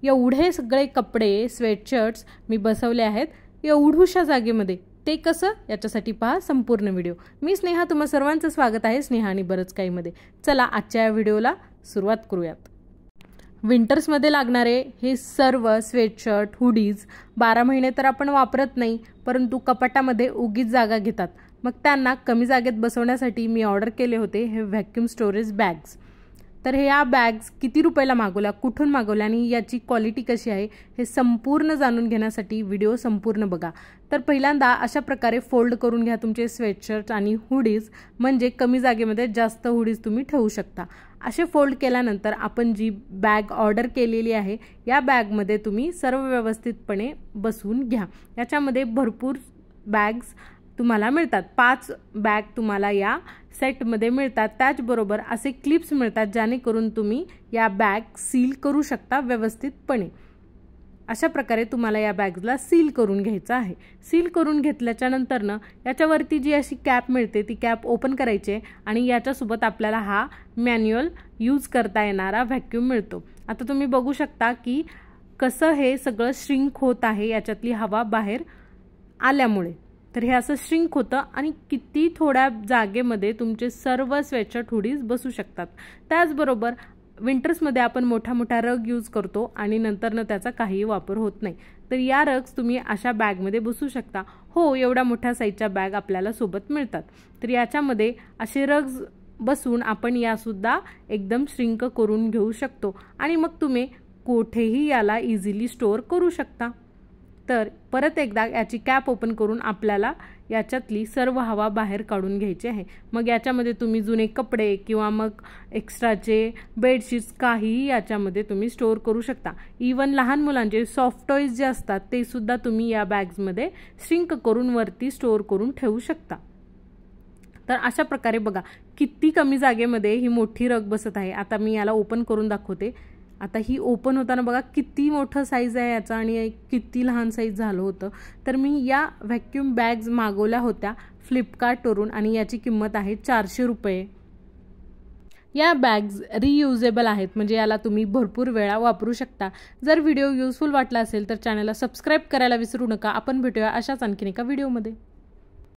एवढे सगळे कपडे स्वेटशर्ट्स मी बसवले आहेत एवढूशा जागेमध्ये। ते कसं याच्यासाठी पहा संपूर्ण व्हिडिओ। मी स्नेहा, तुम्हा सर्वांचं स्वागत आहे स्नेहा आणि बरंच काही मध्ये। चला आजच्या या व्हिडिओला सुरुवात करूयात। विंटर्समध्ये लागणारे हे सर्व स्वेटशर्ट हुडीज 12 महिने तर आपण वापरत नाही, परंतु कपाटामध्ये उगीच जागा घेतात। मग त्यांना कमी जागेत बसवण्यासाठी मी ऑर्डर केले होते हे व्हॅक्यूम स्टोरेज बॅग्स। तर ह्या बॅग्स किती रुपयाला मागवल्या, कुठून मागवल्या आणि याची क्वालिटी कशी आहे हे संपूर्ण जाणून घेण्यासाठी व्हिडिओ संपूर्ण बघा। तर पहिल्यांदा अशा प्रकारे फोल्ड करून घ्या तुमचे स्वेटशर्ट आणि हुडीज, म्हणजे कमी जागेमध्ये जास्त हुडीज तुम्ही ठेवू शकता। असे फोल्ड केल्यानंतर आपण जी बॅग ऑर्डर केलेली आहे या बॅगमध्ये तुम्ही सर्व व्यवस्थितपणे बसवून घ्या। याच्यामध्ये भरपूर बॅग्स तुम्हाला मिळतात, 5 बॅग तुम्हाला या सेटमध्ये मिळतात। त्याचबरोबर असे क्लिप्स मिळतात जेणेकरून तुम्ही या बॅग सील करू शकता व्यवस्थितपणे। अशा प्रकारे तुम्हाला या बॅग्सला सील करून घ्यायचं आहे। सील करून घेतल्याच्या नंतर याच्यावरती जी अशी कॅप मिळते ती कॅप ओपन करायची आणि याच्यासोबत आपल्याला हा मॅन्युअल यूज करता येणारा व्हॅक्यूम मिळतो। आता तुम्ही बघू शकता की कसं हे सगळं श्रिंक होत आहे याच्यातली हवा बाहेर आल्यामुळे। तर हे असं श्रिंक होतं आणि किती थोड्या जागेमध्ये तुमचे सर्व स्वेटशर्ट हुडीज बसू शकतात। त्याचबरोबर विंटर्समध्ये आपण मोठा मोठा रग यूज करतो आणि नंतर त्याचा काही वापर होत नाही, तर या रग्स तुम्ही अशा बॅगमध्ये बसू शकता। हो, एवढ्या मोठ्या साईजच्या बॅग आपल्याला सोबत मिळतात। तर याच्यामध्ये असे रग्स बसून आपण यासुद्धा एकदम श्रिंक करून घेऊ शकतो आणि मग तुम्ही कुठेही याला इझिली स्टोअर करू शकता। तर परत एकदा याची कॅप ओपन करून आपल्याला याच्यातली सर्व हवा बाहेर काढून घ्यायची आहे। मग याच्यामध्ये तुम्ही जुने कपडे किंवा मग एक्स्ट्राचे बेडशीट्स काहीही याच्यामध्ये तुम्ही स्टोअर करू शकता। इवन लहान मुलांचे सॉफ्ट टॉयज जे असतात ते सुद्धा तुम्ही या बॅग्समध्ये श्रिंक करून वरती स्टोअर करून ठेवू शकता। तर अशा प्रकारे बघा किती कमी जागेमध्ये ही मोठी रग बसत आहे। आता मी याला ओपन करून दाखवते। आता ही ओपन होताना बघा किती मोठं साईज आहे याचा आणि किती लहान साईज झालं होतं। तर मी या व्हॅक्यूम बॅग्स मागवल्या होत्या फ्लिपकार्टवरून आणि याची किंमत आहे 400 रुपये। या बॅग्स रियुजेबल आहेत, म्हणजे याला तुम्ही भरपूर वेळा वापरू शकता। जर व्हिडिओ युजफुल वाटला असेल तर चॅनलला सबस्क्राईब करायला विसरू नका। आपण भेटूया अशाच आणखीन एका व्हिडिओमध्ये।